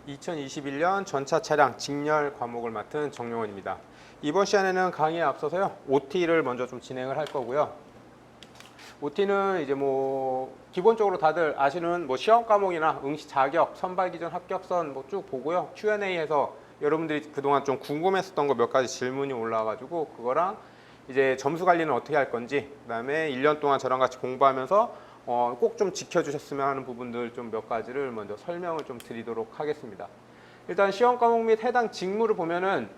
(2021년) 전차 차량 직렬 과목을 맡은 정용원입니다. 이번 시간에는 강의에 앞서서요, OT를 먼저 좀 진행을 할 거고요. OT는 이제 뭐 기본적으로 다들 아시는 뭐 시험 과목이나 응시 자격, 선발 기준 합격선 뭐 쭉 보고요. Q&A에서 여러분들이 그동안 좀 궁금했었던 거 몇 가지 질문이 올라와가지고 그거랑 이제 점수 관리는 어떻게 할 건지, 그다음에 1년 동안 저랑 같이 공부하면서 꼭 좀 지켜주셨으면 하는 부분들 좀 몇 가지를 먼저 설명을 좀 드리도록 하겠습니다. 일단 시험 과목 및 해당 직무를 보면은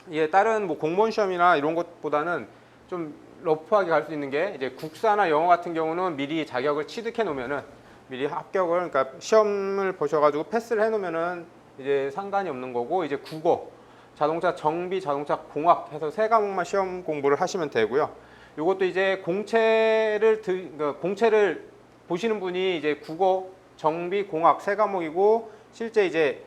이게 다른 뭐 공무원 시험이나 이런 것보다는 좀 러프하게 갈 수 있는 게, 이제 국사나 영어 같은 경우는 미리 자격을 취득해 놓으면은 미리 합격을, 그러니까 시험을 보셔가지고 패스를 해 놓으면은 이제 상관이 없는 거고, 이제 국어, 자동차 정비, 자동차 공학 해서 세 과목만 시험 공부를 하시면 되고요. 이것도 이제 공채를 보시는 분이 이제 국어, 정비, 공학 세 과목이고, 실제 이제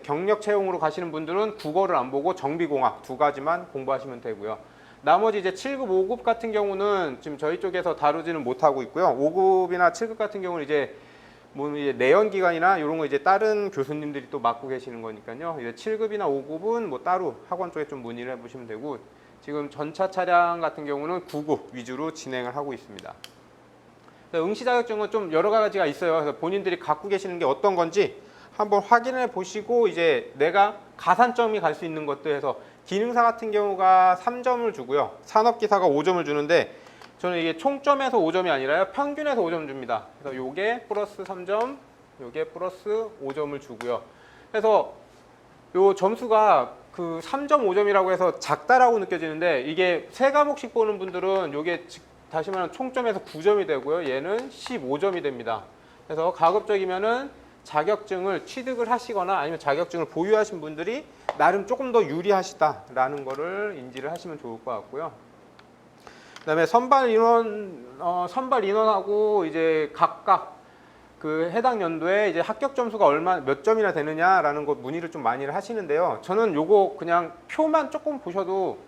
경력 채용으로 가시는 분들은 국어를 안 보고 정비, 공학 두 가지만 공부하시면 되고요. 나머지 이제 7급, 5급 같은 경우는 지금 저희 쪽에서 다루지는 못하고 있고요. 5급이나 7급 같은 경우는 이제 뭐 이제 내연 기관이나 이런 거 이제 다른 교수님들이 또 맡고 계시는 거니까요. 이제 7급이나 5급은 뭐 따로 학원 쪽에 좀 문의를 해보시면 되고, 지금 전차 차량 같은 경우는 9급 위주로 진행을 하고 있습니다. 응시 자격증은 좀 여러 가지가 있어요. 그래서 본인들이 갖고 계시는 게 어떤 건지 한번 확인해 보시고, 이제 내가 가산점이 갈 수 있는 것도 해서, 기능사 같은 경우가 3점을 주고요. 산업기사가 5점을 주는데, 저는 이게 총점에서 5점이 아니라요, 평균에서 5점 줍니다. 그래서 요게 플러스 3점, 요게 플러스 5점을 주고요. 그래서 요 점수가 그 3.5점이라고 해서 작다라고 느껴지는데, 이게 세 과목씩 보는 분들은 요게 다시 말하면 총점에서 9점이 되고요. 얘는 15점이 됩니다. 그래서 가급적이면은 자격증을 취득을 하시거나 아니면 자격증을 보유하신 분들이 나름 조금 더 유리하시다라는 거를 인지를 하시면 좋을 것 같고요. 그다음에 선발 인원하고 이제 각각 그 해당 연도에 이제 합격 점수가 몇 점이나 되느냐라는 거 문의를 좀 많이 하시는데요. 저는 요거 그냥 표만 조금 보셔도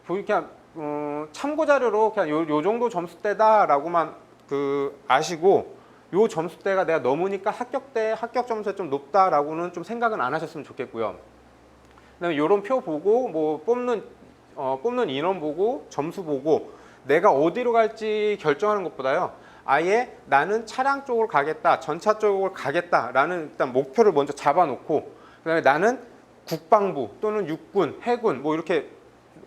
그냥 참고 자료로 그냥 요 정도 점수대다라고만 아시고, 요 점수대가 내가 넘으니까 합격 점수가 좀 높다라고는 좀 생각은 안 하셨으면 좋겠고요. 그다음에 요런 표 보고 뭐 뽑는 인원 보고 점수 보고 내가 어디로 갈지 결정하는 것보다요, 아예 나는 차량 쪽으로 가겠다, 전차 쪽으로 가겠다라는 일단 목표를 먼저 잡아놓고, 그다음에 나는 국방부 또는 육군, 해군 뭐 이렇게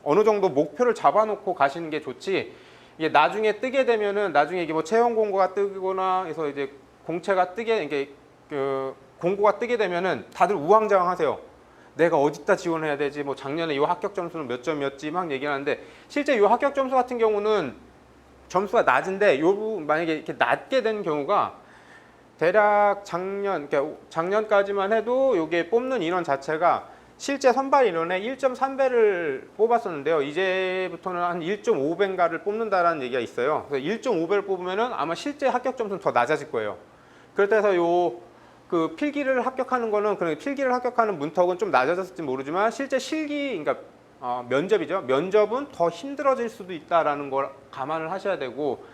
어느 정도 목표를 잡아놓고 가시는 게 좋지, 이게 나중에 뜨게 되면은 나중에 이게 뭐 채용 공고가 뜨거나 해서 이제 공채가 이게 공고가 뜨게 되면은 다들 우왕좌왕하세요. 내가 어디다 지원해야 되지? 뭐 작년에 이 합격 점수는 몇 점이었지? 막 얘기하는데, 실제 이 합격 점수 같은 경우는 점수가 낮은데, 만약에 이렇게 낮게 된 경우가 대략 그러니까 작년까지만 해도 이게 뽑는 인원 자체가 실제 선발 인원의 1.3배를 뽑았었는데요. 이제부터는 한 1.5배인가를 뽑는다라는 얘기가 있어요. 그래서 1.5배를 뽑으면은 아마 실제 합격 점수는 더 낮아질 거예요. 그렇다 해서 필기를 합격하는 거는, 필기를 합격하는 문턱은 좀 낮아졌을지 모르지만, 실제 그러니까 면접이죠. 면접은 더 힘들어질 수도 있다라는 걸 감안을 하셔야 되고,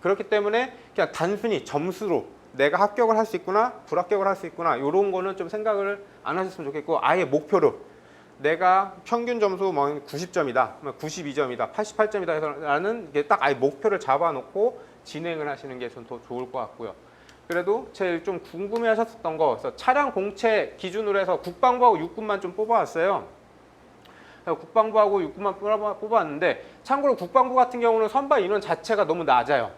그렇기 때문에 그냥 단순히 점수로 내가 합격을 할 수 있구나, 불합격을 할 수 있구나, 이런 거는 좀 생각을 안 하셨으면 좋겠고, 아예 목표로 내가 평균 점수 뭐 90점이다, 92점이다, 88점이다 해서라는 게 딱 아예 목표를 잡아놓고 진행을 하시는 게 전 더 좋을 것 같고요. 그래도 제일 좀 궁금해하셨던 거, 그래서 차량 공채 기준으로 해서 국방부하고 육군만 좀 뽑아왔어요. 국방부하고 육군만 뽑아왔는데, 참고로 국방부 같은 경우는 선발 인원 자체가 너무 낮아요.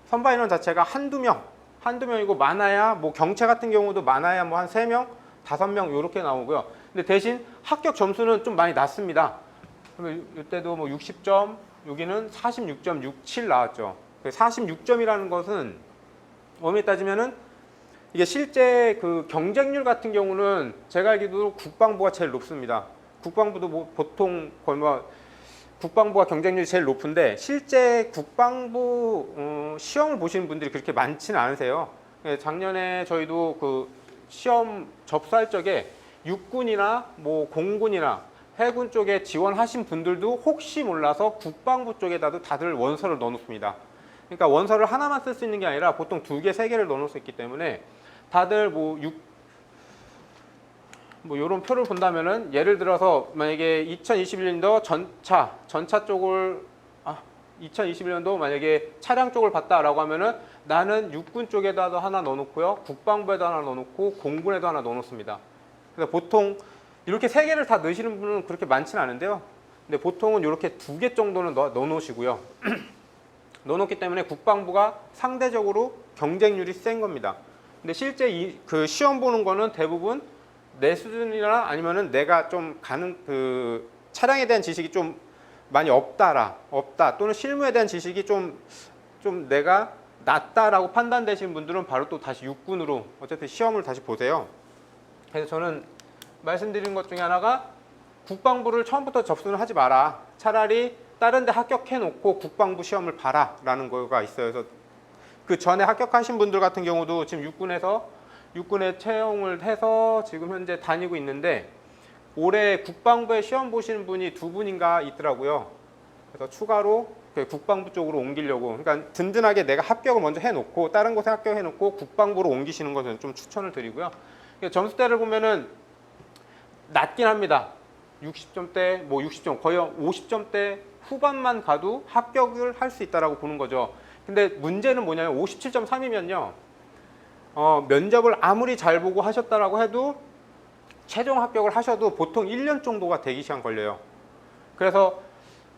선발 인원 자체가 한두 명이고, 많아야 뭐 경채 같은 경우도 많아야 뭐 한 3명, 5명 이렇게 나오고요. 근데 대신 합격 점수는 좀 많이 낮습니다. 그러면 이때도 뭐 60점, 여기는 46.67 나왔죠. 46점이라는 것은 엄밀히 따지면은 이게 실제 그 경쟁률 같은 경우는 제가 알기로 국방부가 제일 높습니다. 국방부도 뭐 보통 거의 국방부가 경쟁률이 제일 높은데, 실제 국방부 시험을 보시는 분들이 그렇게 많지는 않으세요. 작년에 저희도 그 시험 접수할 적에 육군이나 뭐 공군이나 해군 쪽에 지원하신 분들도 혹시 몰라서 국방부 쪽에다도 다들 원서를 넣어놓습니다. 그러니까 원서를 하나만 쓸 수 있는 게 아니라 보통 2개, 3개를 넣어놓을 수 있기 때문에 다들 뭐 이런 표를 본다면은 예를 들어서 만약에 2021년도 전차 쪽을 2021년도 만약에 차량 쪽을 봤다라고 하면은 나는 육군 쪽에다도 하나 넣어놓고요, 국방부에도 하나 넣어놓고 공군에도 하나 넣어놓습니다. 그래서 보통 이렇게 3개를 다 넣으시는 분은 그렇게 많지는 않은데요. 근데 보통은 이렇게 2개 정도는 넣어놓으시고요. 넣어놓기 때문에 국방부가 상대적으로 경쟁률이 센 겁니다. 근데 실제 그 시험 보는 거는 대부분 내 수준이나 아니면은 내가 좀 가는 그 차량에 대한 지식이 좀 많이 없다 또는 실무에 대한 지식이 좀 내가 낮다라고 판단되시는 분들은 바로 또 다시 육군으로 어쨌든 시험을 다시 보세요. 그래서 저는 말씀드린 것 중에 하나가 국방부를 처음부터 접근을 하지 마라. 차라리 다른 데 합격해 놓고 국방부 시험을 봐라 라는 거가 있어요. 그래서 그 전에 합격하신 분들 같은 경우도 지금 육군에 채용을 해서 지금 현재 다니고 있는데 올해 국방부에 시험 보시는 분이 2분인가 있더라고요. 그래서 추가로 국방부 쪽으로 옮기려고, 그러니까 든든하게 내가 합격을 먼저 해놓고 다른 곳에 합격해놓고 국방부로 옮기시는 것은 좀 추천을 드리고요. 점수대를 보면은 낮긴 합니다. 60점대, 뭐 60점, 거의 50점대 후반만 가도 합격을 할 수 있다라고 보는 거죠. 근데 문제는 뭐냐면 57.3이면요. 면접을 아무리 잘 보고 하셨다라고 해도 최종 합격을 하셔도 보통 1년 정도가 대기 시간 걸려요. 그래서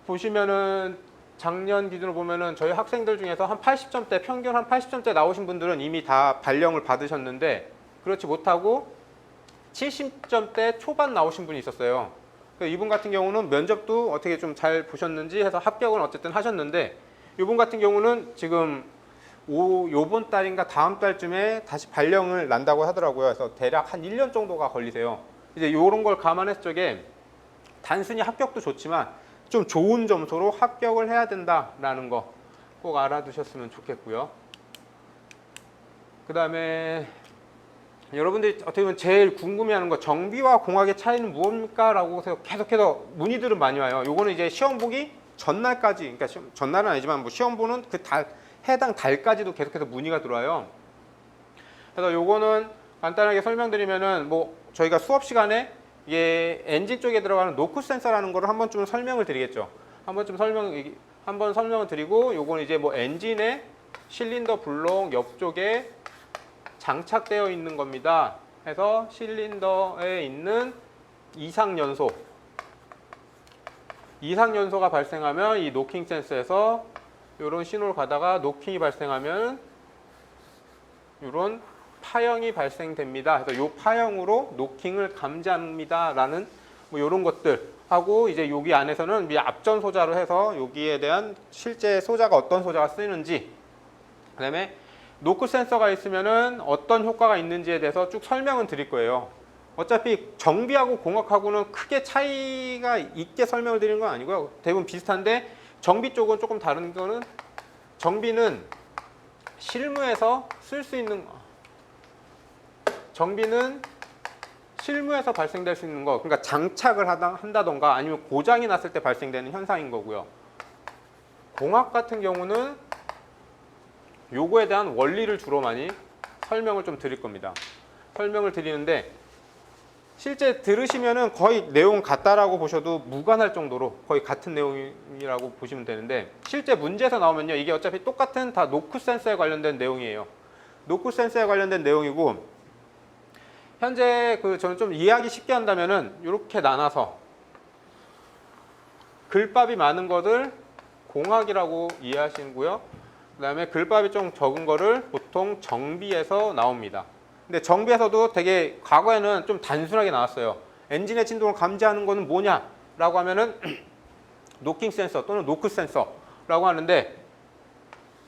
보시면은 작년 기준으로 보면은 저희 학생들 중에서 한 80점대, 평균 한 80점대 나오신 분들은 이미 다 발령을 받으셨는데 그렇지 못하고 70점대 초반 나오신 분이 있었어요. 이분 같은 경우는 면접도 어떻게 좀 잘 보셨는지 해서 합격은 어쨌든 하셨는데, 이분 같은 경우는 지금 요번 달인가 다음 달쯤에 다시 발령을 난다고 하더라고요. 그래서 대략 한 1년 정도가 걸리세요. 이제 요런 걸 감안했을 적에 단순히 합격도 좋지만 좀 좋은 점수로 합격을 해야 된다라는 거 꼭 알아두셨으면 좋겠고요. 그 다음에 여러분들이 어떻게 보면 제일 궁금해하는 거, 정비와 공학의 차이는 무엇입니까? 라고 계속해서 문의들은 많이 와요. 요거는 이제 시험 보기 전날까지, 그러니까 전날은 아니지만 뭐 시험 보는 그 해당 달까지도 계속해서 문의가 들어와요. 그래서 요거는 간단하게 설명드리면은 뭐 저희가 수업 시간에 이게 엔진 쪽에 들어가는 노크 센서라는 거를 한 번쯤 설명을 드리겠죠. 한번 설명을 드리고, 요거는 이제 뭐 엔진의 실린더 블록 옆쪽에 장착되어 있는 겁니다. 해서 실린더에 있는 이상연소가 발생하면 이 노킹 센서에서 이런 신호를 가다가 노킹이 발생하면 이런 파형이 발생됩니다. 그래서 이 파형으로 노킹을 감지합니다. 라는 뭐 이런 것들 하고, 이제 여기 안에서는 앞전 소자로 해서 여기에 대한 실제 소자가 어떤 소자가 쓰이는지, 그 다음에 노크 센서가 있으면은 어떤 효과가 있는지에 대해서 쭉 설명은 드릴 거예요. 어차피 정비하고 공학하고는 크게 차이가 있게 설명을 드리는 건 아니고요. 대부분 비슷한데 정비 쪽은 조금 다른 거는, 정비는 실무에서 쓸 수 있는 정비는 실무에서 발생될 수 있는 거, 그러니까 장착을 한다던가 아니면 고장이 났을 때 발생되는 현상인 거고요. 공학 같은 경우는 요거에 대한 원리를 주로 많이 설명을 좀 드릴 겁니다. 설명을 드리는데 실제 들으시면은 거의 내용 같다라고 보셔도 무관할 정도로 거의 같은 내용이라고 보시면 되는데, 실제 문제에서 나오면요, 이게 어차피 똑같은 다 노크 센서에 관련된 내용이에요. 노크 센서에 관련된 내용이고, 현재 저는 좀 이해하기 쉽게 한다면은 이렇게 나눠서 글밥이 많은 것을 공학이라고 이해하시고요. 그 다음에 글밥이 좀 적은 거를 보통 정비에서 나옵니다. 근데 정비에서도 되게 과거에는 좀 단순하게 나왔어요. 엔진의 진동을 감지하는 거는 뭐냐? 라고 하면은 노킹 센서 또는 노크 센서라고 하는데,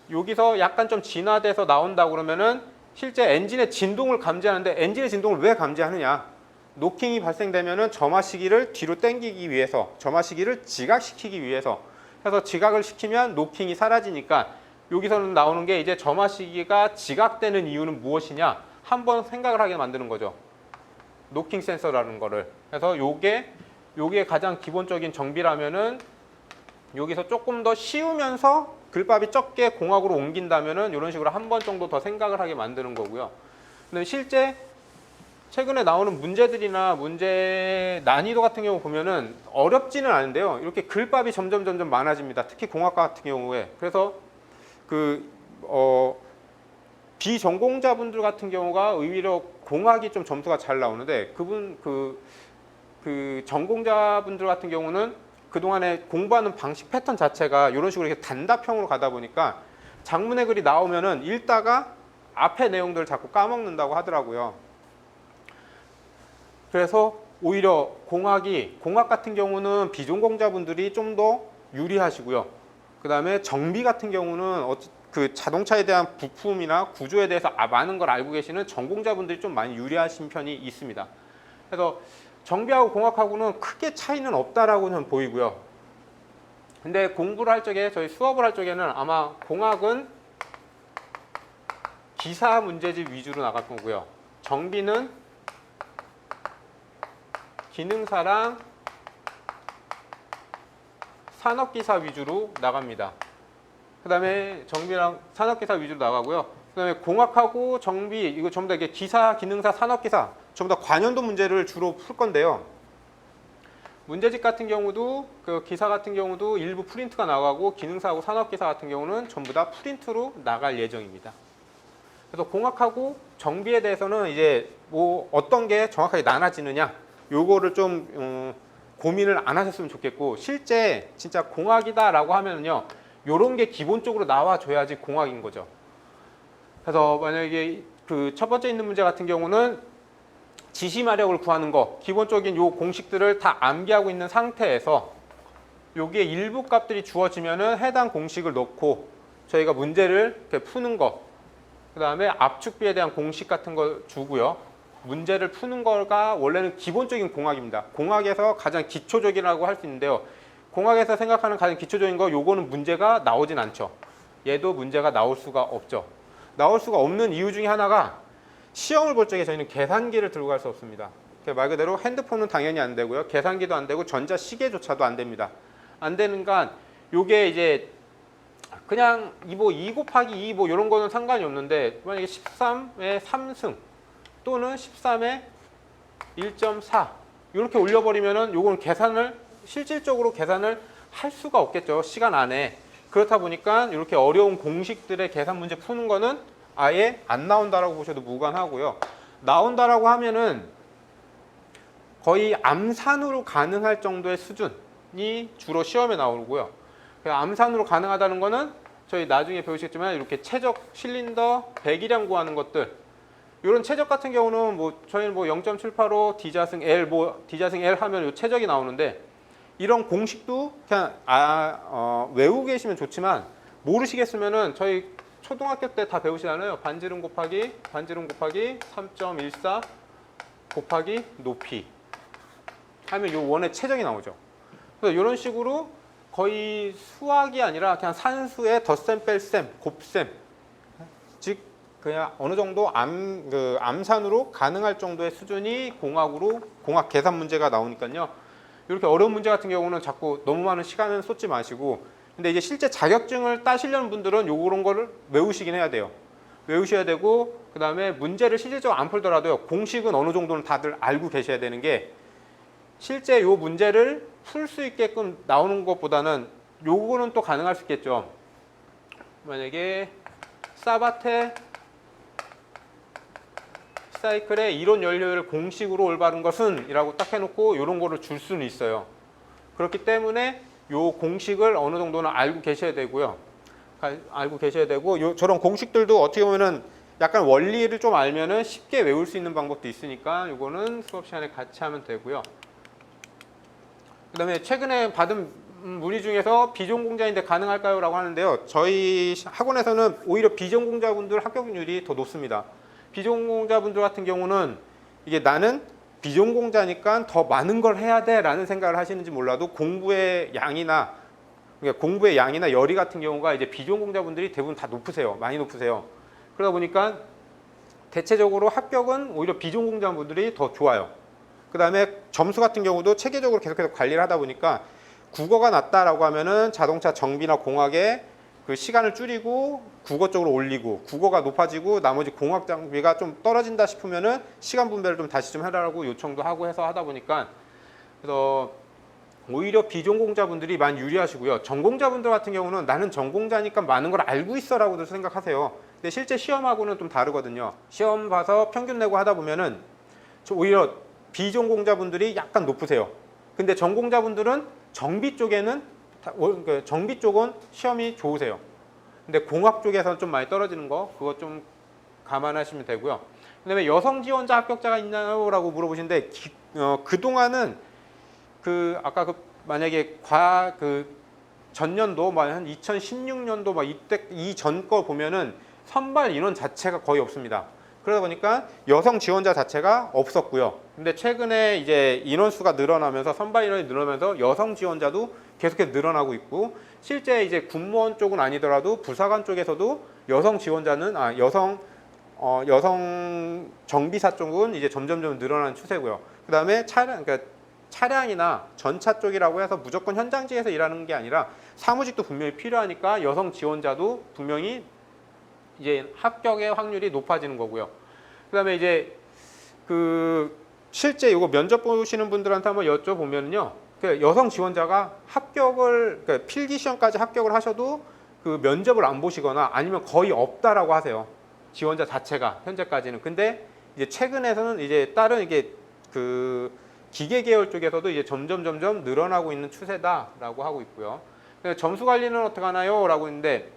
여기서 약간 좀 진화돼서 나온다고 그러면은 실제 엔진의 진동을 감지하는데, 엔진의 진동을 왜 감지하느냐? 노킹이 발생되면은 점화 시기를 뒤로 당기기 위해서, 점화 시기를 지각시키기 위해서 해서, 지각을 시키면 노킹이 사라지니까 여기서는 나오는 게 이제 점화 시기가 지각되는 이유는 무엇이냐? 한번 생각을 하게 만드는 거죠. 노킹 센서라는 거를. 그래서 요게 요게 가장 기본적인 정비라면은 여기서 조금 더 쉬우면서 글밥이 적게 공학으로 옮긴다면은 이런 식으로 한 번 정도 더 생각을 하게 만드는 거고요. 근데 실제 최근에 나오는 문제들이나 문제 난이도 같은 경우 보면은 어렵지는 않은데요. 이렇게 글밥이 점점 많아집니다. 특히 공학과 같은 경우에. 그래서 비전공자분들 같은 경우가 의외로 공학이 좀 점수가 잘 나오는데 그 전공자분들 같은 경우는 그동안에 공부하는 방식 패턴 자체가 이런 식으로 이렇게 단답형으로 가다 보니까 장문의 글이 나오면은 읽다가 앞에 내용들을 자꾸 까먹는다고 하더라고요. 그래서 오히려 공학 같은 경우는 비전공자분들이 좀 더 유리하시고요. 그 다음에 정비 같은 경우는 그 자동차에 대한 부품이나 구조에 대해서 많은 걸 알고 계시는 전공자분들이 좀 많이 유리하신 편이 있습니다. 그래서 정비하고 공학하고는 크게 차이는 없다라고 저는 보이고요. 근데 공부를 할 적에 저희 수업을 할 적에는 아마 공학은 기사 문제집 위주로 나갈 거고요. 정비는 기능사랑 산업기사 위주로 나갑니다. 그 다음에 정비랑 산업기사 위주로 나가고요. 그 다음에 공학하고 정비 이거 전부 다 이게 기사, 기능사, 산업기사 전부 다 관연도 문제를 주로 풀 건데요. 문제집 같은 경우도 그 기사 같은 경우도 일부 프린트가 나가고 기능사하고 산업기사 같은 경우는 전부 다 프린트로 나갈 예정입니다. 그래서 공학하고 정비에 대해서는 이제 뭐 어떤 게 정확하게 나눠지느냐 요거를 좀 고민을 안 하셨으면 좋겠고 실제 진짜 공학이다라고 하면은요 요런 게 기본적으로 나와줘야지 공학인 거죠. 그래서 만약에 그 첫 번째 있는 문제 같은 경우는 지시마력을 구하는 거 기본적인 요 공식들을 다 암기하고 있는 상태에서 여기에 일부 값들이 주어지면은 해당 공식을 넣고 저희가 문제를 이렇게 푸는 거 그 다음에 압축비에 대한 공식 같은 걸 주고요. 문제를 푸는 거가 원래는 기본적인 공학입니다. 공학에서 가장 기초적이라고 할 수 있는데요. 공학에서 생각하는 가장 기초적인 거 요거는 문제가 나오진 않죠. 얘도 문제가 나올 수가 없죠. 나올 수가 없는 이유 중에 하나가 시험을 볼 적에 저희는 계산기를 들고 갈 수 없습니다. 말 그대로 핸드폰은 당연히 안 되고요. 계산기도 안 되고 전자시계조차도 안 됩니다. 안 되니까 요게 이제 그냥 2 곱하기 2 뭐 이런 거는 상관이 없는데 만약에 13의 3승 또는 13의 1.4 이렇게 올려버리면은 요건 실질적으로 계산을 할 수가 없겠죠. 시간 안에. 그렇다 보니까 이렇게 어려운 공식들의 계산 문제 푸는 거는 아예 안 나온다라고 보셔도 무관하고요. 나온다라고 하면은 거의 암산으로 가능할 정도의 수준이 주로 시험에 나오고요. 암산으로 가능하다는 거는 저희 나중에 배우시겠지만 이렇게 최적 실린더 배기량 구하는 것들 이런 최적 같은 경우는 뭐 저희는 뭐 0.785 D자승 L 뭐 D자승 L 하면 요 최적이 나오는데 이런 공식도 그냥 외우고 계시면 좋지만 모르시겠으면은 저희 초등학교 때 다 배우시잖아요. 반지름 곱하기 3.14 곱하기 높이 하면 요 원의 최적이 나오죠. 그래서 이런 식으로 거의 수학이 아니라 그냥 산수의 덧셈, 뺄셈, 곱셈 즉 그냥 어느 정도 암산으로 가능할 정도의 수준이 공학 계산 문제가 나오니까요. 이렇게 어려운 문제 같은 경우는 자꾸 너무 많은 시간을 쏟지 마시고 근데 이제 실제 자격증을 따시려는 분들은 요런 거를 외우시긴 해야 돼요. 외우셔야 되고 그 다음에 문제를 실질적으로 안 풀더라도요. 공식은 어느 정도는 다들 알고 계셔야 되는 게 실제 요 문제를 풀 수 있게끔 나오는 것보다는 요거는 또 가능할 수 있겠죠. 만약에 사바테 사이클의 이론 연료율 공식으로 올바른 것은 이라고 딱 해놓고 이런 거를 줄 수는 있어요. 그렇기 때문에 요 공식을 어느 정도는 알고 계셔야 되고요. 저런 공식들도 어떻게 보면은 약간 원리를 좀 알면은 쉽게 외울 수 있는 방법도 있으니까 요거는 수업 시간에 같이 하면 되고요. 그 다음에 최근에 받은 문의 중에서 비전공자인데 가능할까요? 라고 하는데요. 저희 학원에서는 오히려 비전공자분들 합격률이 더 높습니다. 비전공자분들 같은 경우는 이게 나는 비전공자니까 더 많은 걸 해야 돼 라는 생각을 하시는지 몰라도 공부의 양이나 열이 같은 경우가 이제 비전공자분들이 대부분 다 높으세요. 많이 높으세요. 그러다 보니까 대체적으로 합격은 오히려 비전공자분들이 더 좋아요. 그 다음에 점수 같은 경우도 체계적으로 계속해서 관리를 하다 보니까 국어가 낮다라고 하면은 자동차 정비나 공학에 그 시간을 줄이고 국어 쪽으로 올리고, 국어가 높아지고 나머지 공학 장비가 좀 떨어진다 싶으면은 시간 분배를 좀 다시 좀 해라라고 요청도 하고 해서 하다 보니까, 그래서 오히려 비전공자분들이 많이 유리하시고요. 전공자분들 같은 경우는 나는 전공자니까 많은 걸 알고 있어라고도 생각하세요. 근데 실제 시험하고는 좀 다르거든요. 시험 봐서 평균 내고 하다 보면은 오히려 비전공자분들이 약간 높으세요. 근데 전공자분들은 정비 쪽에는 정비 쪽은 시험이 좋으세요. 근데 공학 쪽에서는 좀 많이 떨어지는 거, 그거 좀 감안하시면 되고요. 그다음에 여성 지원자 합격자가 있나요? 라고 물어보시는데, 그동안은 아까 만약에 전년도 한 2016년도 이때 이전 거 보면은 선발 인원 자체가 거의 없습니다. 그러다 보니까 여성 지원자 자체가 없었고요. 근데 최근에 이제 인원수가 늘어나면서, 선발 인원이 늘어나면서 여성 지원자도 계속해서 늘어나고 있고, 실제 이제 군무원 쪽은 아니더라도 부사관 쪽에서도 여성 지원자는 여성 정비사 쪽은 이제 점점점 늘어나는 추세고요. 그다음에 차량이나 전차 쪽이라고 해서 무조건 현장직에서 일하는 게 아니라 사무직도 분명히 필요하니까 여성 지원자도 분명히 이제 합격의 확률이 높아지는 거고요. 그다음에 이제 실제 이거 면접 보시는 분들한테 한번 여쭤보면요, 여성 지원자가 필기 시험까지 합격을 하셔도 그 면접을 안 보시거나 아니면 거의 없다라고 하세요. 지원자 자체가 현재까지는. 근데 이제 최근에서는 이제 다른 기계 계열 쪽에서도 이제 점점 늘어나고 있는 추세다라고 하고 있고요. 점수 관리는 어떻게 하나요? 라고 했는데,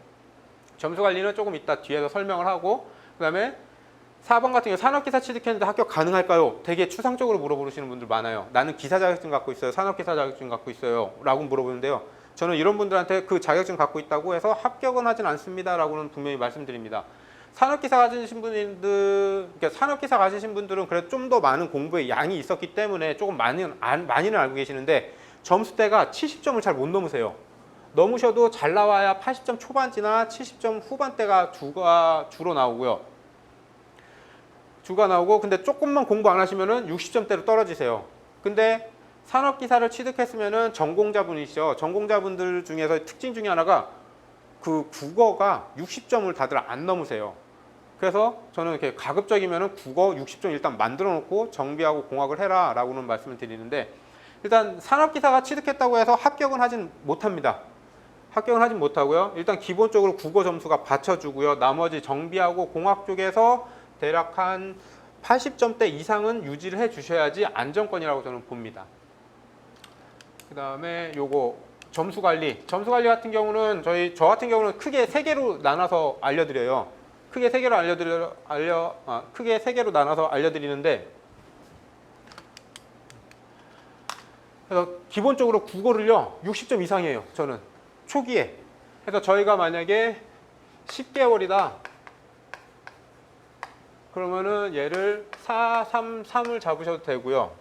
점수 관리는 조금 이따 뒤에서 설명을 하고, 그다음에 4번 같은 경우 산업기사 취득했는데 합격 가능할까요? 되게 추상적으로 물어보시는 분들 많아요. 나는 기사 자격증 갖고 있어요. 산업기사 자격증 갖고 있어요. 라고 물어보는데요. 저는 이런 분들한테 그 자격증 갖고 있다고 해서 합격은 하진 않습니다. 라고는 분명히 말씀드립니다. 산업기사 가지신 분들은 그래도 좀 더 많은 공부의 양이 있었기 때문에 조금 많이는 알고 계시는데, 점수대가 70점을 잘 못 넘으세요. 넘으셔도 잘 나와야 80점 초반지나 70점 후반대가 주로 나오고요. 근데 조금만 공부 안 하시면은 60점대로 떨어지세요. 근데 산업기사를 취득했으면은 전공자분이시죠. 전공자분들 중에서 특징 중에 하나가 국어가 60점을 다들 안 넘으세요. 그래서 저는 이렇게 가급적이면은 국어 60점 일단 만들어 놓고 정비하고 공학을 해라 라고는 말씀을 드리는데, 일단 산업기사가 취득했다고 해서 합격은 하진 못합니다. 합격은 하진 못하고요. 일단 기본적으로 국어 점수가 받쳐주고요. 나머지 정비하고 공학 쪽에서 대략 한 80점대 이상은 유지를 해 주셔야지 안정권이라고 저는 봅니다. 그 다음에 요거 점수 관리 같은 경우는 저 같은 경우는 크게 3개로 나눠서 알려드려요. 크게 3개로 나눠서 알려드리는데, 그래서 기본적으로 국어를요 60점 이상이에요. 저는 초기에. 그래서 저희가 만약에 10개월이다 그러면은 얘를 4, 3, 3을 잡으셔도 되고요.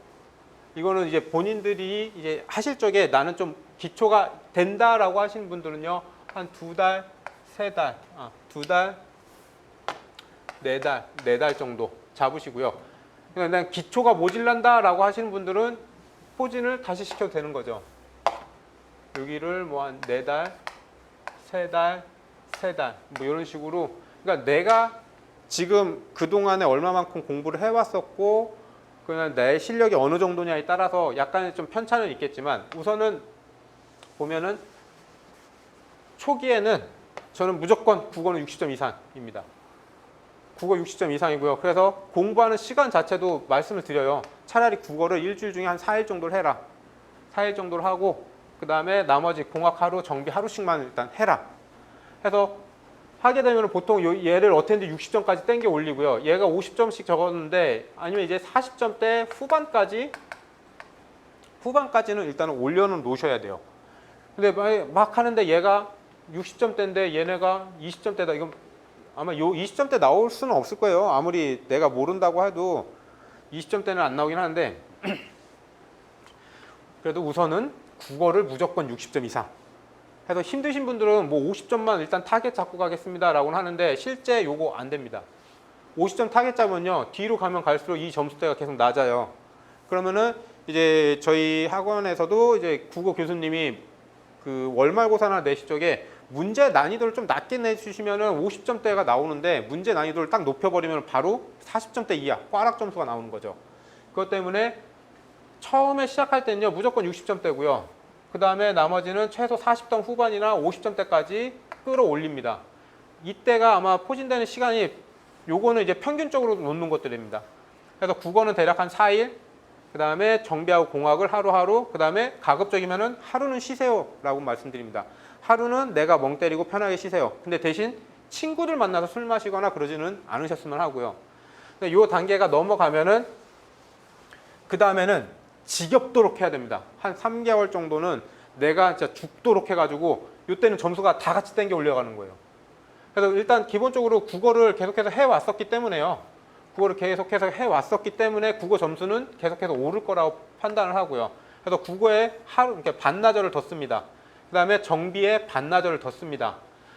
이거는 이제 본인들이 이제 하실 적에 나는 좀 기초가 된다라고 하시는 분들은요, 한 2달, 3달, 2달, 4달, 4달 정도 잡으시고요. 그러니까 기초가 모질란다라고 하시는 분들은 포진을 다시 시켜도 되는 거죠. 여기를 뭐 한 4달, 3달, 3달, 뭐 이런 식으로. 그러니까 내가 지금 그동안에 얼마만큼 공부를 해왔었고, 그냥 내 실력이 어느 정도냐에 따라서 약간의 좀 편차는 있겠지만, 우선은 보면은 초기에는 저는 무조건 국어는 60점 이상입니다. 국어 60점 이상이고요. 그래서 공부하는 시간 자체도 말씀을 드려요. 차라리 국어를 일주일 중에 한 4일 정도를 해라. 4일 정도를 하고, 그 다음에 나머지 공학 하루, 정비 하루씩만 일단 해라. 해서 하게 되면 보통 얘를 어텐드 60점까지 땡겨 올리고요. 얘가 50점씩 적었는데, 아니면 이제 40점대 후반까지는 일단은 올려는 놓으셔야 돼요. 근데 막 하는데 얘가 60점대인데 얘네가 20점대다. 이건 아마 요 20점대 나올 수는 없을 거예요. 아무리 내가 모른다고 해도 20점대는 안 나오긴 하는데, 그래도 우선은 국어를 무조건 60점 이상 해서, 힘드신 분들은 뭐 50점만 일단 타겟 잡고 가겠습니다 라고는 하는데, 실제 요거 안 됩니다. 50점 타겟 잡으면요 뒤로 가면 갈수록 이 점수대가 계속 낮아요. 그러면은 이제 저희 학원에서도 이제 국어 교수님이 그 월말고사나 내시 쪽에 문제 난이도를 좀 낮게 내주시면은 50점대가 나오는데 문제 난이도를 딱 높여버리면 바로 40점대 이하 꽈락 점수가 나오는 거죠. 그것 때문에 처음에 시작할 때는요 무조건 60점대고요. 그 다음에 나머지는 최소 40점 후반이나 50점대까지 끌어올립니다. 이때가 아마 포진되는 시간이 요거는 이제 평균적으로 놓는 것들입니다. 그래서 국어는 대략 한 4일, 그 다음에 정비하고 공학을 하루하루, 그 다음에 가급적이면은 하루는 쉬세요 라고 말씀드립니다. 하루는 내가 멍 때리고 편하게 쉬세요. 근데 대신 친구들 만나서 술 마시거나 그러지는 않으셨으면 하고요. 근데 요 단계가 넘어가면은 그 다음에는 지겹도록 해야 됩니다. 한 3개월 정도는 내가 진짜 죽도록 해가지고 이때는 점수가 다 같이 땡겨 올려가는 거예요. 그래서 일단 기본적으로 국어를 계속해서 해왔었기 때문에요. 국어를 계속해서 해왔었기 때문에 국어 점수는 계속해서 오를 거라고 판단을 하고요. 그래서 국어에 하루, 이렇게 반나절을 더 씁니다. 그 다음에 정비에 반나절을 더 씁니다.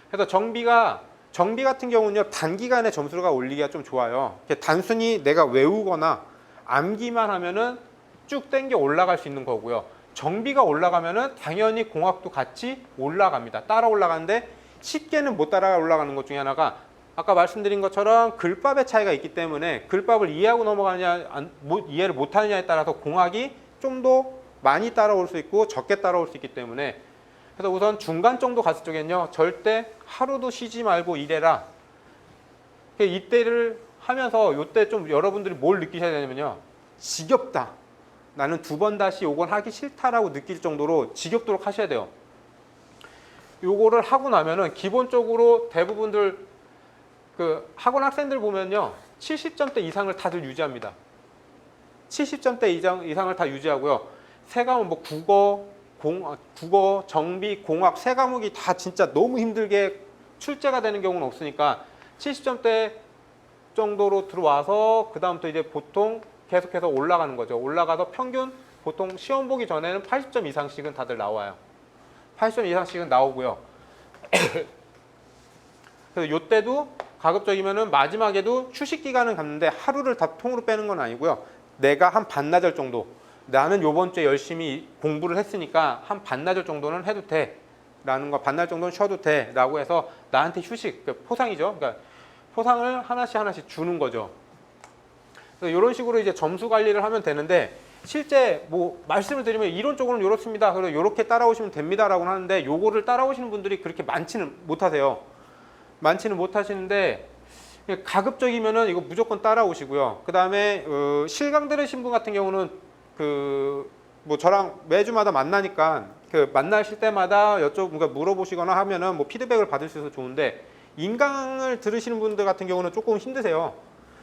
그래서 정비 같은 경우는요, 단기간에 점수가 올리기가 좀 좋아요. 단순히 내가 외우거나 암기만 하면은 쭉 땡겨 올라갈 수 있는 거고요. 정비가 올라가면은 당연히 공학도 같이 올라갑니다. 따라 올라가는데 쉽게는 못 따라 올라가는 것 중에 하나가 아까 말씀드린 것처럼 글밥의 차이가 있기 때문에 글밥을 이해하고 넘어가느냐, 이해를 못하느냐에 따라서 공학이 좀 더 많이 따라올 수 있고 적게 따라올 수 있기 때문에 그래서 우선 중간 정도 갔을 적엔요 절대 하루도 쉬지 말고 일해라. 이때를 하면서 이때 좀 여러분들이 뭘 느끼셔야 되냐면요, 지겹다, 나는 두 번 다시 요건 하기 싫다라고 느낄 정도로 지겹도록 하셔야 돼요. 요거를 하고 나면은 기본적으로 대부분들 그 학원 학생들 보면요 70점대 이상을 다들 유지합니다. 70점대 이상을 다 유지하고요. 세 과목 뭐 국어, 정비, 공학 세 과목이 다 진짜 너무 힘들게 출제가 되는 경우는 없으니까 70점대 정도로 들어와서 그 다음부터 이제 보통 계속해서 올라가는 거죠. 올라가서 평균 보통 시험 보기 전에는 80점 이상씩은 다들 나와요. 80점 이상씩은 나오고요. 그래서 요때도 가급적이면은 마지막에도 휴식 기간은 갖는데 하루를 다 통으로 빼는 건 아니고요. 내가 한 반나절 정도, 나는 요번 주에 열심히 공부를 했으니까 한 반나절 정도는 해도 돼 라는 거, 반나절 정도는 쉬어도 돼 라고 해서 나한테 휴식, 포상이죠. 그러니까 포상을 하나씩 주는 거죠. 그래서 이런 식으로 이제 점수 관리를 하면 되는데, 실제 뭐 말씀을 드리면 이론적으로는 이렇습니다. 그리고 이렇게 따라오시면 됩니다라고 하는데 요거를 따라오시는 분들이 그렇게 많지는 못하세요. 많지는 못하시는데 가급적이면은 이거 무조건 따라오시고요. 그 다음에 실강 들으신 분 같은 경우는 뭐 저랑 매주마다 만나니까 만나실 때마다 그러니까 물어보시거나 하면은 뭐 피드백을 받을 수 있어서 좋은데, 인강을 들으시는 분들 같은 경우는 조금 힘드세요.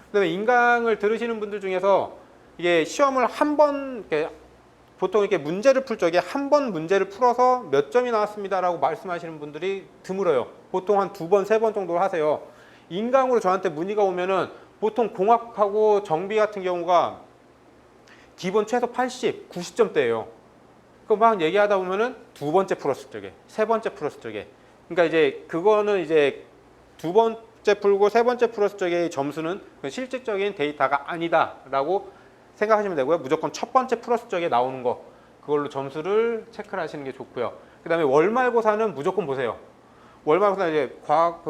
그다음에 인강을 들으시는 분들 중에서 이게 시험을 한 번, 보통 이렇게 문제를 풀 적에 한 번 문제를 풀어서 몇 점이 나왔습니다라고 말씀하시는 분들이 드물어요. 보통 한 두 번, 세 번 정도 하세요. 인강으로 저한테 문의가 오면은 보통 공학하고 정비 같은 경우가 기본 최소 80, 90점대예요. 그 막 얘기하다 보면은 두 번째 풀었을 적에, 세 번째 풀었을 적에, 그러니까 이제 그거는 이제 두 번째 풀고 세 번째 풀었을 적의 점수는 실질적인 데이터가 아니다라고 생각하시면 되고요. 무조건 첫 번째 풀었을 적에 나오는 거, 그걸로 점수를 체크를 하시는 게 좋고요. 그 다음에 월말고사는 무조건 보세요. 월말고사 이제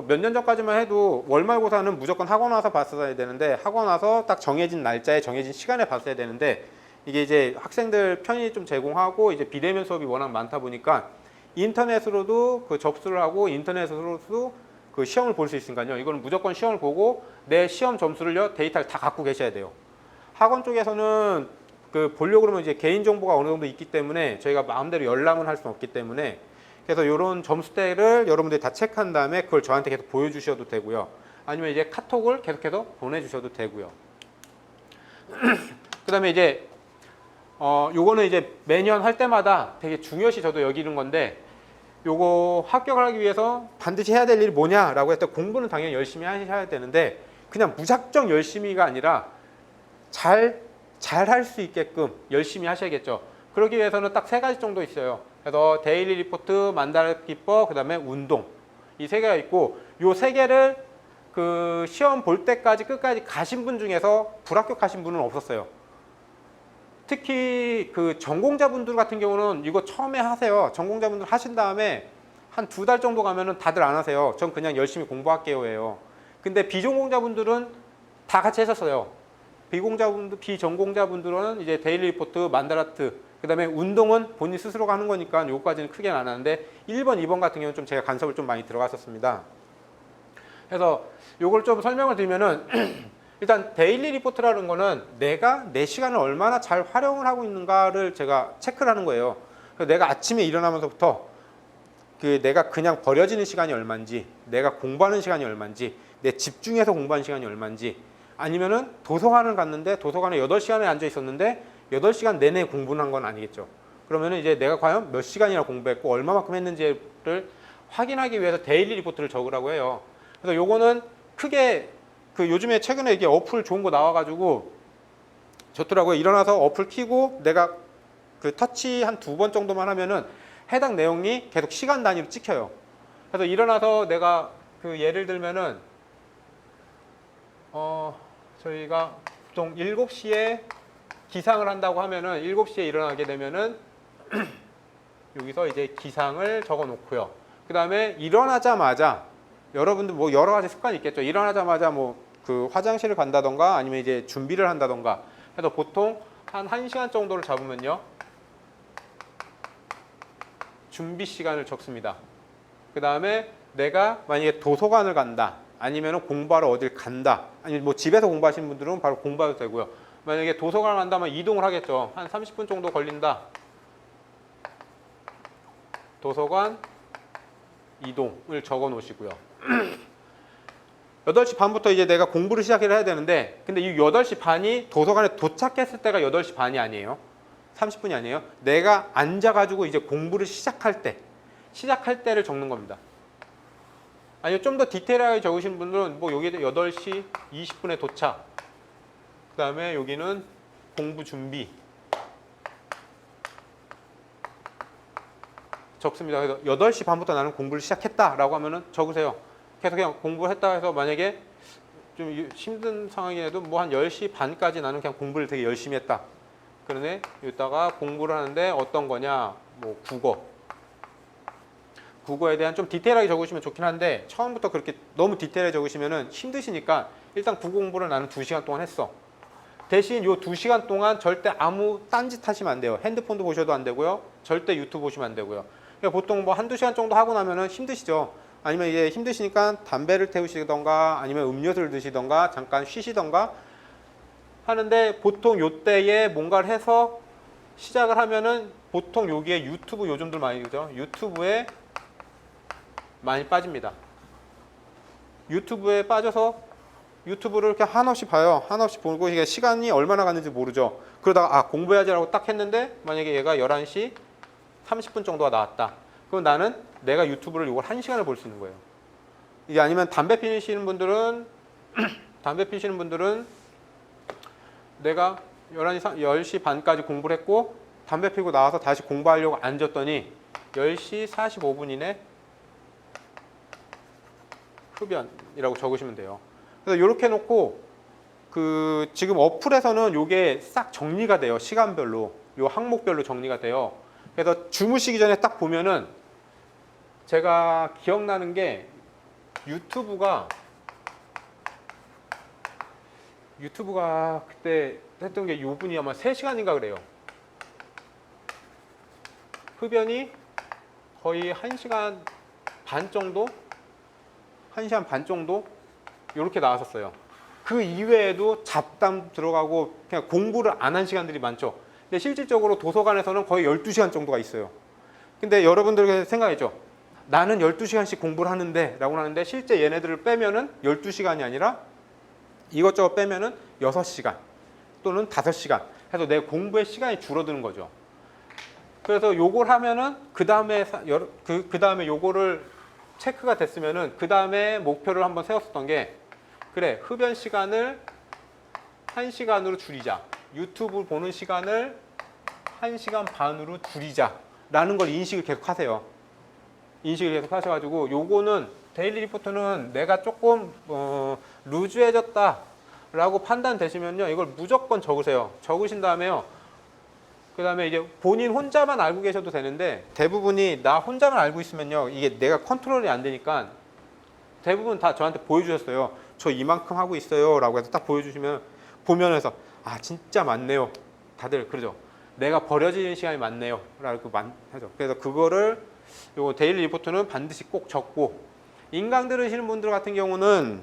몇 년 전까지만 해도 월말고사는 무조건 학원 와서 봤어야 되는데, 학원 와서 딱 정해진 날짜에 정해진 시간에 봤어야 되는데, 이게 이제 학생들 편의 좀 제공하고 이제 비대면 수업이 워낙 많다 보니까 인터넷으로도 접수를 하고 인터넷으로도 시험을 볼 수 있으니까요. 이거는 무조건 시험을 보고 내 시험 점수를요 데이터를 다 갖고 계셔야 돼요. 학원 쪽에서는 보려고 그러면 이제 개인정보가 어느 정도 있기 때문에 저희가 마음대로 열람을 할 수는 없기 때문에, 그래서 이런 점수대를 여러분들이 다 체크한 다음에 그걸 저한테 계속 보여주셔도 되고요. 아니면 이제 카톡을 계속해서 보내주셔도 되고요. 그 다음에 이제 요거는 이제 매년 할 때마다 되게 중요시 저도 여기는 건데, 요거 합격을 하기 위해서 반드시 해야 될 일이 뭐냐라고 했을 때 공부는 당연히 열심히 하셔야 되는데, 그냥 무작정 열심히가 아니라 잘 할 수 있게끔 열심히 하셔야겠죠. 그러기 위해서는 딱 세 가지 정도 있어요. 그래서 데일리 리포트, 만다르 기법, 그 다음에 운동, 이 세 개가 있고, 요 세 개를 시험 볼 때까지 끝까지 가신 분 중에서 불합격하신 분은 없었어요. 특히 그 전공자분들 같은 경우는 이거 처음에 하세요. 전공자분들 하신 다음에 한 2달 정도 가면은 다들 안 하세요. 전 그냥 열심히 공부할게요예요. 근데 비전공자분들은 다 같이 했었어요. 비전공자분들은 이제 데일리 리포트, 만다라트, 그 다음에 운동은 본인 스스로가 하는 거니까 요거까지는 크게는 안 하는데 1번, 2번 같은 경우는 좀 제가 간섭을 좀 많이 들어갔었습니다. 그래서 요걸 좀 설명을 드리면은 일단 데일리 리포트라는 거는 내가 내 시간을 얼마나 잘 활용을 하고 있는가를 제가 체크를 하는 거예요. 그래서 내가 아침에 일어나면서부터 내가 그냥 버려지는 시간이 얼마인지, 내가 공부하는 시간이 얼마인지, 내 집중해서 공부하는 시간이 얼마인지, 아니면은 도서관을 갔는데 도서관에 8시간에 앉아 있었는데 8시간 내내 공부를 한 건 아니겠죠. 그러면은 이제 내가 과연 몇 시간이나 공부했고 얼마만큼 했는지를 확인하기 위해서 데일리 리포트를 적으라고 해요. 그래서 요거는 크게 요즘에 최근에 이게 어플 좋은 거 나와가지고 좋더라고요. 일어나서 어플 키고 내가 터치 한 2번 정도만 하면은 해당 내용이 계속 시간 단위로 찍혀요. 그래서 일어나서 내가 예를 들면은 저희가 보통 7시에 기상을 한다고 하면은 7시에 일어나게 되면은 여기서 이제 기상을 적어 놓고요. 그 다음에 일어나자마자 여러분들 뭐 여러 가지 습관이 있겠죠. 일어나자마자 화장실을 간다던가 아니면 이제 준비를 한다던가 해서 보통 한 1시간 정도를 잡으면요. 준비 시간을 적습니다. 그 다음에 내가 만약에 도서관을 간다. 아니면 공부하러 어딜 간다. 아니면 뭐 집에서 공부하시는 분들은 바로 공부해도 되고요. 만약에 도서관을 간다면 이동을 하겠죠. 한 30분 정도 걸린다. 도서관 이동을 적어 놓으시고요. 8시 반부터 이제 내가 공부를 시작을 해야 되는데 근데 이 8시 반이 도서관에 도착했을 때가 8시 반이 아니에요. 30분이 아니에요. 내가 앉아가지고 이제 공부를 시작할 때를 적는 겁니다. 아니면 좀 더 디테일하게 적으신 분들은 뭐 여기에 8시 20분에 도착. 그 다음에 여기는 공부 준비. 적습니다. 그래서 8시 반부터 나는 공부를 시작했다라고 하면은 적으세요. 계속 그냥 공부를 했다 해서 만약에 좀 힘든 상황이라도 뭐 한 10시 반까지 나는 그냥 공부를 되게 열심히 했다. 그러네. 이따가 공부를 하는데 어떤 거냐? 뭐 국어에 대한 좀 디테일하게 적으시면 좋긴 한데 처음부터 그렇게 너무 디테일하게 적으시면은 힘드시니까 일단 국어 공부를 나는 2시간 동안 했어. 대신 요 2시간 동안 절대 아무 딴짓 하시면 안 돼요. 핸드폰도 보셔도 안 되고요. 절대 유튜브 보시면 안 되고요. 그러니까 보통 뭐 한두 시간 정도 하고 나면은 힘드시죠. 아니면 이제 힘드시니까 담배를 태우시던가 아니면 음료수를 드시던가 잠깐 쉬시던가 하는데 보통 요때에 뭔가를 해서 시작을 하면은 보통 여기에 유튜브 요즘들 많이 그죠? 유튜브에 많이 빠집니다. 유튜브에 빠져서 유튜브를 이렇게 한없이 봐요. 한없이 보고 이게 시간이 얼마나 갔는지 모르죠. 그러다가 공부해야지라고 딱 했는데 만약에 얘가 11시 30분 정도가 나왔다. 그럼 나는 내가 유튜브를 이걸 1시간을 볼 수 있는 거예요. 이게 아니면 담배 피시는 분들은 내가 10시 반까지 공부를 했고 담배 피고 나와서 다시 공부하려고 앉았더니 10시 45분이네. 흡연이라고 적으시면 돼요. 그래서 이렇게 해놓고 지금 어플에서는 이게 싹 정리가 돼요. 시간별로, 요 항목별로 정리가 돼요. 그래서 주무시기 전에 딱 보면은 제가 기억나는 게 유튜브가 그때 했던 게 요 분이 아마 3시간인가 그래요. 흡연이 거의 1시간 반 정도? 1시간 반 정도? 이렇게 나왔었어요. 그 이외에도 잡담 들어가고 그냥 공부를 안 한 시간들이 많죠. 근데 실질적으로 도서관에서는 거의 12시간 정도가 있어요. 근데 여러분들 생각했죠. 나는 12시간씩 공부를 하는데 라고 하는데 실제 얘네들을 빼면은 12시간이 아니라 이것저것 빼면은 6시간 또는 5시간 해서 내 공부의 시간이 줄어드는 거죠. 그래서 요걸 하면은 그 다음에 요거를 체크가 됐으면은 그 다음에 목표를 한번 세웠었던 게 그래 흡연 시간을 1시간으로 줄이자. 유튜브 보는 시간을 1시간 반으로 줄이자 라는 걸 인식을 계속 하세요. 인식을 계속 하셔가지고 요거는 데일리 리포트는 내가 조금 루즈해졌다 라고 판단되시면요 이걸 무조건 적으세요. 적으신 다음에요 그 다음에 이제 본인 혼자만 알고 계셔도 되는데 대부분이 나 혼자만 알고 있으면요. 이게 내가 컨트롤이 안 되니까 대부분 다 저한테 보여주셨어요. 저 이만큼 하고 있어요. 라고 해서 딱 보여주시면 보면서 아, 진짜 많네요. 다들 그러죠. 내가 버려지는 시간이 많네요. 라고 하죠. 그래서 그거를 요 데일리 리포트는 반드시 꼭 적고 인강 들으시는 분들 같은 경우는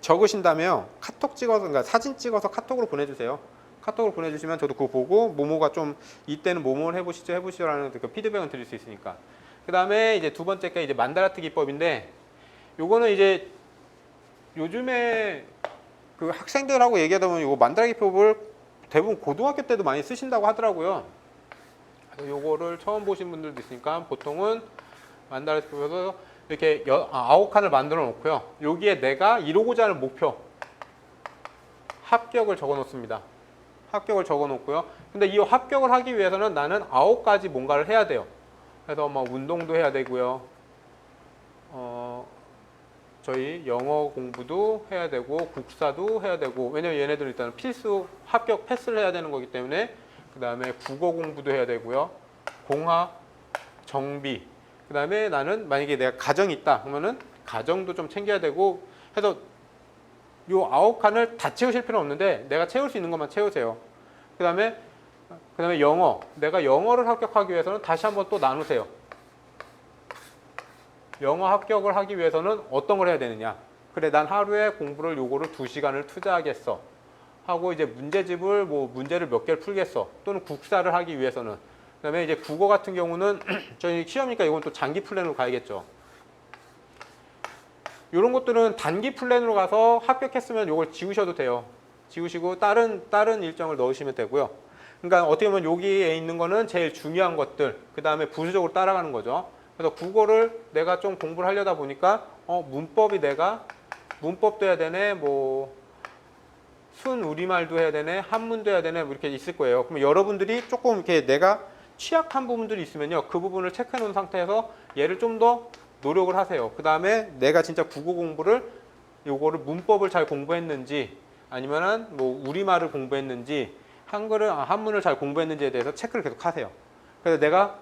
적으신다면 카톡 찍어서 그러니까 사진 찍어서 카톡으로 보내주세요. 카톡으로 보내주시면 저도 그거 보고 모모가 좀 이때는 모모를 해보시죠라는 그 피드백은 드릴 수 있으니까. 그 다음에 이제 두 번째가 이제 만다라트 기법인데 요거는 이제 요즘에 그 학생들하고 얘기하다 보면 요거 만다라트 기법을 대부분 고등학교 때도 많이 쓰신다고 하더라고요. 그래서 요거를 처음 보신 분들도 있으니까 보통은 만다라트 기법에서 이렇게 9칸을 만들어 놓고요. 여기에 내가 이루고자 하는 목표 합격을 적어 놓습니다. 합격을 적어 놓고요. 근데 이 합격을 하기 위해서는 나는 9가지 뭔가를 해야 돼요. 그래서 뭐 운동도 해야 되고요. 저희 영어 공부도 해야 되고 국사도 해야 되고 왜냐면 얘네들은 일단 필수 합격 패스를 해야 되는 거기 때문에 그 다음에 국어 공부도 해야 되고요. 공학, 정비 그 다음에 나는 만약에 내가 가정이 있다 그러면은 가정도 좀 챙겨야 되고 해서 요 9칸을 다 채우실 필요는 없는데 내가 채울 수 있는 것만 채우세요. 그 다음에 영어 내가 영어를 합격하기 위해서는 다시 한번 또 나누세요. 영어 합격을 하기 위해서는 어떤 걸 해야 되느냐. 그래 난 하루에 공부를 요거를 2시간을 투자하겠어 하고 이제 문제집을 뭐 문제를 몇 개를 풀겠어 또는 국사를 하기 위해서는 그 다음에 이제 국어 같은 경우는 저희 시험이니까 이건 또 장기 플랜으로 가야겠죠. 이런 것들은 단기 플랜으로 가서 합격했으면 이걸 지우셔도 돼요. 지우시고 다른 일정을 넣으시면 되고요. 그러니까 어떻게 보면 여기에 있는 거는 제일 중요한 것들 그 다음에 부수적으로 따라가는 거죠. 그래서 국어를 내가 좀 공부를 하려다 보니까 문법도 해야 되네 뭐 순 우리말도 해야 되네 한문도 해야 되네 뭐 이렇게 있을 거예요. 그러면 여러분들이 조금 이렇게 내가 취약한 부분들이 있으면요 그 부분을 체크해 놓은 상태에서 얘를 좀 더 노력을 하세요. 그 다음에 내가 진짜 국어 공부를 요거를 문법을 잘 공부했는지 아니면은 뭐 우리말을 공부했는지 한문을 잘 공부했는지에 대해서 체크를 계속 하세요. 그래서 내가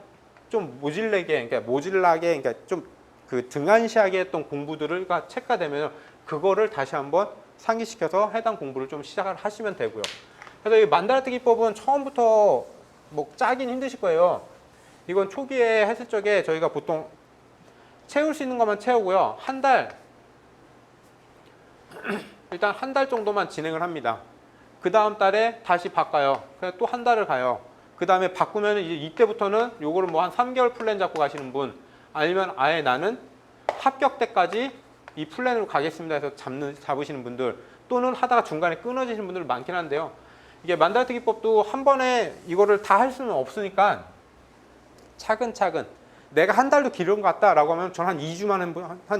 좀 모질라게 그러니까 좀 그 등한시하게 했던 공부들을 체크가 되면 그거를 다시 한번 상기시켜서 해당 공부를 좀 시작을 하시면 되고요. 그래서 이 만다라트 기법은 처음부터 뭐 짜긴 힘드실 거예요. 이건 초기에 했을 적에 저희가 보통 채울 수 있는 것만 채우고요. 일단 한 달 정도만 진행을 합니다. 그 다음 달에 다시 바꿔요. 그냥 또 한 달을 가요. 그 다음에 바꾸면 이제 이때부터는 요거를 뭐 한 3개월 플랜 잡고 가시는 분 아니면 아예 나는 합격 때까지 이 플랜으로 가겠습니다 해서 잡으시는 분들 또는 하다가 중간에 끊어지시는 분들 많긴 한데요. 이게 만다라트 기법도 한 번에 이거를 다 할 수는 없으니까 차근차근 내가 한 달도 길은 것 같다라고 하면 저는 한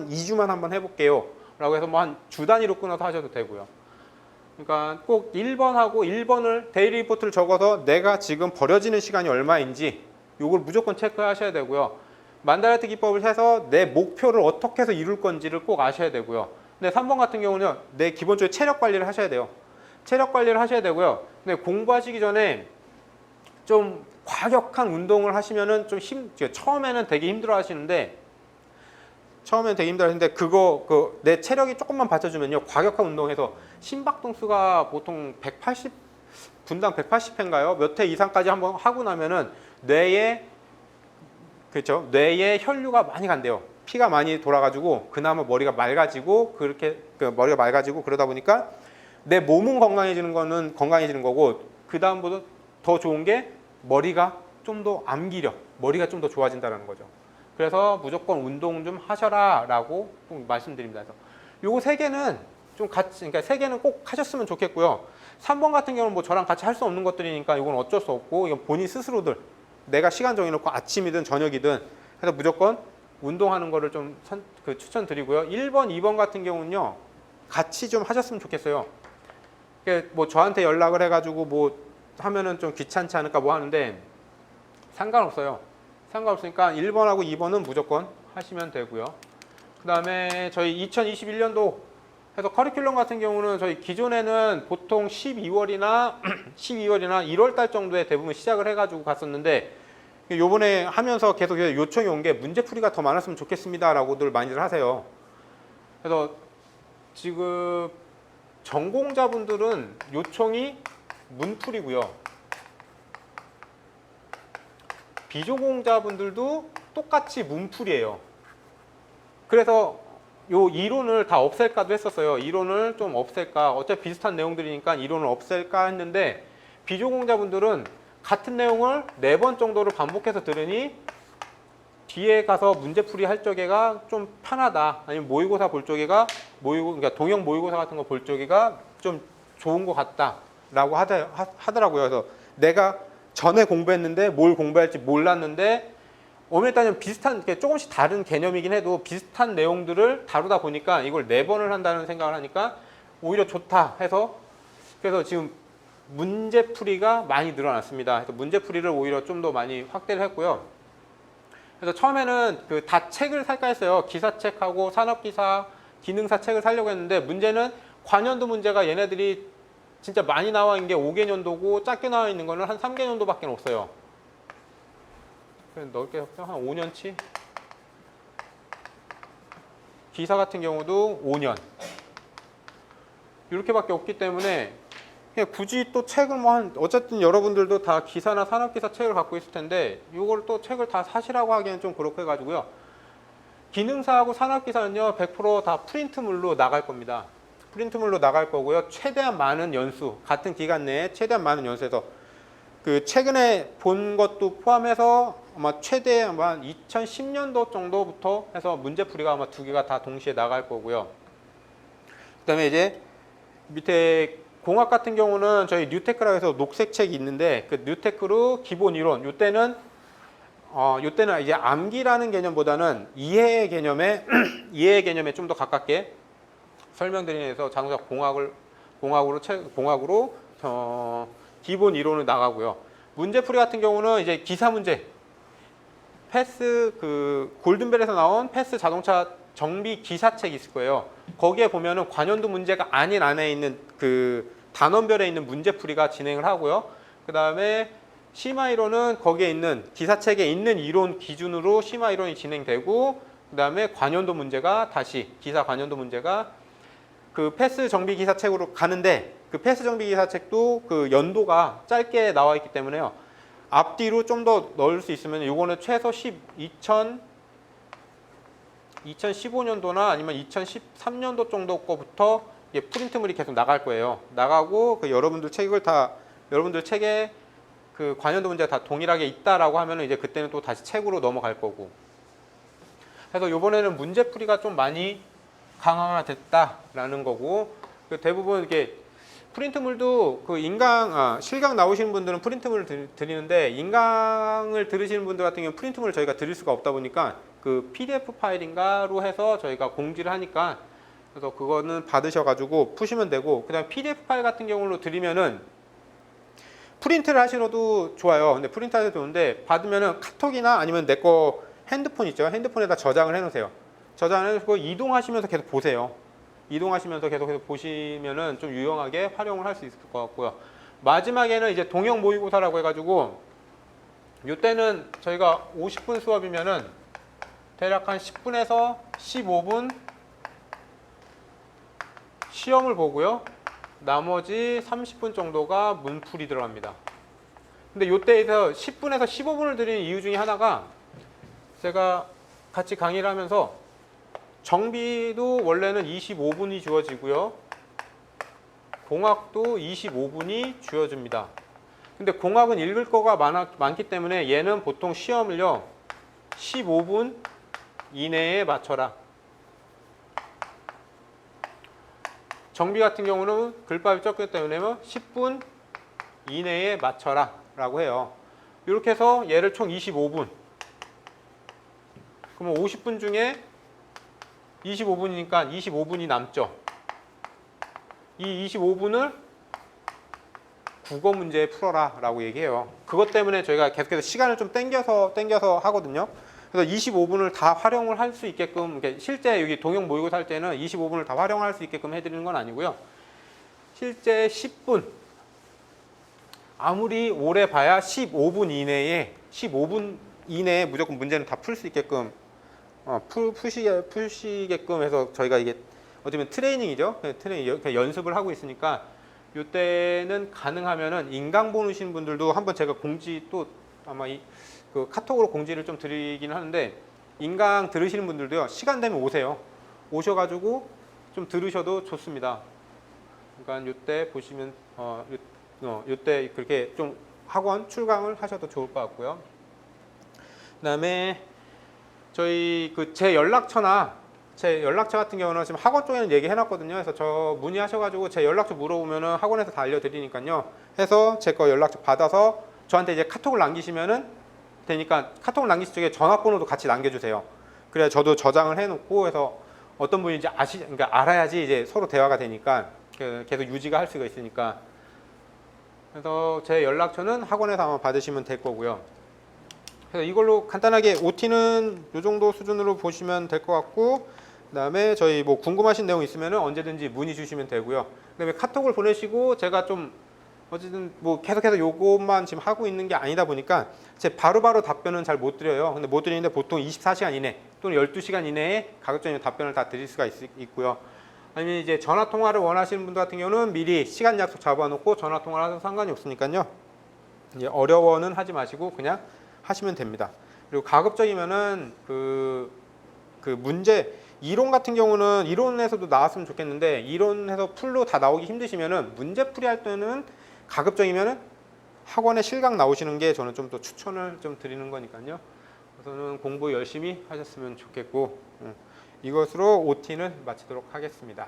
2주만 한번 해볼게요 라고 해서 뭐 한 주 단위로 끊어서 하셔도 되고요. 그러니까 꼭 1번하고 1번을 데일리 리포트를 적어서 내가 지금 버려지는 시간이 얼마인지 이걸 무조건 체크하셔야 되고요. 만다라트 기법을 해서 내 목표를 어떻게 해서 이룰 건지를 꼭 아셔야 되고요. 근데 3번 같은 경우는 내 기본적으로 체력 관리를 하셔야 돼요. 체력 관리를 하셔야 되고요. 근데 공부하시기 전에 좀 과격한 운동을 하시면은 좀 처음에는 되게 힘들어 하시는데 내 체력이 조금만 받쳐주면요. 과격한 운동해서 심박동수가 보통 180, 분당 180회인가요? 몇 회 이상까지 한번 하고 나면은 뇌에 혈류가 많이 간대요. 피가 많이 돌아가지고 그나마 머리가 맑아지고 그러다 보니까 내 몸은 건강해지는 거고 그 다음보다 더 좋은 게 머리가 좀 더 암기력, 머리가 좀 더 좋아진다는 거죠. 그래서 무조건 운동 좀 하셔라라고 말씀드립니다. 그래서 요거 세 개는 그러니까 세 개는 꼭 하셨으면 좋겠고요. 3번 같은 경우는 뭐 저랑 같이 할 수 없는 것들이니까 이건 어쩔 수 없고 이건 본인 스스로들 내가 시간 정해놓고 아침이든 저녁이든 해서 무조건 운동하는 거를 좀 추천드리고요. 1번, 2번 같은 경우는요 같이 좀 하셨으면 좋겠어요. 뭐 저한테 연락을 해가지고 뭐 하면은 좀 귀찮지 않을까 뭐 하는데 상관없으니까 1번하고 2번은 무조건 하시면 되고요. 그 다음에 저희 2021년도 그래서 커리큘럼 같은 경우는 저희 기존에는 보통 12월이나 1월 달 정도에 대부분 시작을 해가지고 갔었는데 요번에 하면서 계속 요청이 온 게 문제풀이가 더 많았으면 좋겠습니다라고들 많이들 하세요. 그래서 지금 전공자분들은 요청이 문풀이고요. 비전공자분들도 똑같이 문풀이에요. 그래서 요 이론을 다 없앨까도 했었어요. 이론을 좀 없앨까, 어차피 비슷한 내용들이니까 이론을 없앨까 했는데 비전공자분들은 같은 내용을 4번 정도를 반복해서 들으니 뒤에 가서 문제풀이 할 적에가 좀 편하다, 아니면 모의고사 볼 적에가 그러니까 동형 모의고사 같은 거 볼 적에가 좀 좋은 것 같다라고 하더라고요. 그래서 내가 전에 공부했는데 뭘 공부할지 몰랐는데 엄밀히 따지면 비슷한, 조금씩 다른 개념이긴 해도 비슷한 내용들을 다루다 보니까 이걸 4번을 한다는 생각을 하니까 오히려 좋다 해서, 그래서 지금 문제풀이가 많이 늘어났습니다. 그래서 문제풀이를 오히려 좀 더 많이 확대를 했고요. 그래서 처음에는 그 다 책을 살까 했어요. 기사책하고 산업기사, 기능사 책을 살려고 했는데 문제는 관연도 문제가 얘네들이 진짜 많이 나와 있는 게 5개년도고 작게 나와 있는 거는 한 3개년도밖에 없어요. 넓게 한 5년치? 기사 같은 경우도 5년. 이렇게밖에 없기 때문에 그냥 굳이 또 책을 어쨌든 여러분들도 다 기사나 산업기사 책을 갖고 있을 텐데 이걸 또 책을 다 사시라고 하기에는 좀 그렇고 해가지고요. 기능사하고 산업기사는요 100% 다 프린트물로 나갈 겁니다. 프린트물로 나갈 거고요. 최대한 많은 연수, 같은 기간 내에 최대한 많은 연수에서 그 최근에 본 것도 포함해서 아마 최대 아마 2010년도 정도부터 해서 문제풀이가 아마 2개가 다 동시에 나갈 거고요. 그다음에 이제 밑에 공학 같은 경우는 저희 뉴테크라고 해서 녹색 책이 있는데 그 뉴테크로 기본 이론, 요때는 이제 암기라는 개념보다는 이해의 개념에 이해의 개념에 좀 더 가깝게 설명드리기 위해서 자동차 공학으로 기본 이론을 나가고요. 문제풀이 같은 경우는 이제 기사 문제, 패스 골든벨에서 나온 패스 자동차 정비 기사책이 있을 거예요. 거기에 보면은 관연도 문제가 아닌 안에 있는 그 단원별에 있는 문제풀이가 진행을 하고요. 그 다음에 심화 이론은 거기에 있는 기사책에 있는 이론 기준으로 심화 이론이 진행되고, 그 다음에 관연도 문제가 다시 기사 관연도 문제가 그 패스 정비 기사책으로 가는데, 그 패스 정비 기사책도 그 연도가 짧게 나와 있기 때문에요. 앞뒤로 좀 더 넣을 수 있으면 요거는 최소 2015년도나 아니면 2013년도 정도 거부터 프린트물이 계속 나갈 거예요. 나가고 그 여러분들 책에 그 관연도 문제가 다 동일하게 있다라고 하면은 이제 그때는 또 다시 책으로 넘어갈 거고. 그래서 이번에는 문제풀이가 좀 많이 강화가 됐다라는 거고, 그 대부분 이렇게 프린트물도 그 실강 나오시는 분들은 프린트물을 드리는데, 인강을 들으시는 분들 같은 경우는 프린트물을 저희가 드릴 수가 없다 보니까 그 PDF 파일인가로 해서 저희가 공지를 하니까, 그래서 그거는 받으셔가지고 푸시면 되고, 그 다음에 PDF 파일 같은 경우로 드리면은 프린트를 하시러도 좋아요. 근데 프린트 하셔도 좋은데, 받으면은 카톡이나 아니면 내 거 핸드폰 있죠. 핸드폰에다 저장을 해놓으세요. 저장을 해놓고 이동하시면서 계속 보세요. 이동하시면서 계속 보시면은 좀 유용하게 활용을 할 수 있을 것 같고요. 마지막에는 이제 동형 모의고사라고 해가지고, 이때는 저희가 50분 수업이면은 대략 한 10분에서 15분 시험을 보고요. 나머지 30분 정도가 문풀이 들어갑니다. 근데 이때에서 10분에서 15분을 드리는 이유 중에 하나가, 제가 같이 강의를 하면서 정비도 원래는 25분이 주어지고요. 공학도 25분이 주어집니다. 근데 공학은 읽을 거가 많기 때문에 얘는 보통 시험을요 15분 이내에 맞춰라. 정비 같은 경우는 글밥이 적기 때문에 10분 이내에 맞춰라 라고 해요. 이렇게 해서 얘를 총 25분, 그러면 50분 중에 25분이니까 25분이 남죠. 이 25분을 국어 문제 풀어라 라고 얘기해요. 그것 때문에 저희가 계속해서 시간을 좀 땡겨서 하거든요. 그래서 25분을 다 활용을 할 수 있게끔, 실제 여기 동영 모의고사 할 때는 25분을 다 활용할 수 있게끔 해드리는 건 아니고요. 실제 10분, 아무리 오래 봐야 15분 이내에 무조건 문제는 다 풀 수 있게끔 푸시게끔 해서 저희가 이게 어쩌면 트레이닝이죠. 트레이닝, 연습을 하고 있으니까 이때는 가능하면은 인강 보시는 분들도 한번 제가 공지 또 아마 그 카톡으로 공지를 좀 드리긴 하는데, 인강 들으시는 분들도요, 시간 되면 오세요. 오셔가지고 좀 들으셔도 좋습니다. 그러니까 이때 보시면 이때 그렇게 좀 학원 출강을 하셔도 좋을 것 같고요. 그다음에 저희 제 연락처 같은 경우는 지금 학원 쪽에는 얘기해놨거든요. 그래서 저 문의하셔가지고 제 연락처 물어보면은 학원에서 다 알려드리니까요. 해서 제 거 연락처 받아서 저한테 이제 카톡을 남기시면은 되니까, 카톡을 남기실 적에 전화번호도 같이 남겨주세요. 그래야 저도 저장을 해놓고 해서 어떤 분인지 그러니까 알아야지 이제 서로 대화가 되니까 계속 유지가 할 수가 있으니까. 그래서 제 연락처는 학원에서 아마 받으시면 될 거고요. 그래서 이걸로 간단하게 OT는 이 정도 수준으로 보시면 될 것 같고, 그다음에 저희 뭐 궁금하신 내용 있으면 언제든지 문의 주시면 되고요. 그다음에 카톡을 보내시고 제가 좀 어쨌든 뭐 계속해서 요것만 지금 하고 있는 게 아니다 보니까 제 바로바로 답변은 잘 못 드려요. 근데 못 드리는데 보통 24시간 이내 또는 12시간 이내에 가급적이면 답변을 다 드릴 수가 있고요. 아니면 이제 전화 통화를 원하시는 분들 같은 경우는 미리 시간 약속 잡아놓고 전화 통화를 하셔도 상관이 없으니까요. 이제 어려워는 하지 마시고 그냥 하시면 됩니다. 그리고 가급적이면은 그 문제 이론 같은 경우는 이론에서도 나왔으면 좋겠는데, 이론에서 풀로 다 나오기 힘드시면은 문제 풀이 할 때는 가급적이면은 학원에 실강 나오시는 게 저는 좀 더 추천을 좀 드리는 거니까요. 우선은 공부 열심히 하셨으면 좋겠고, 이것으로 OT는 마치도록 하겠습니다.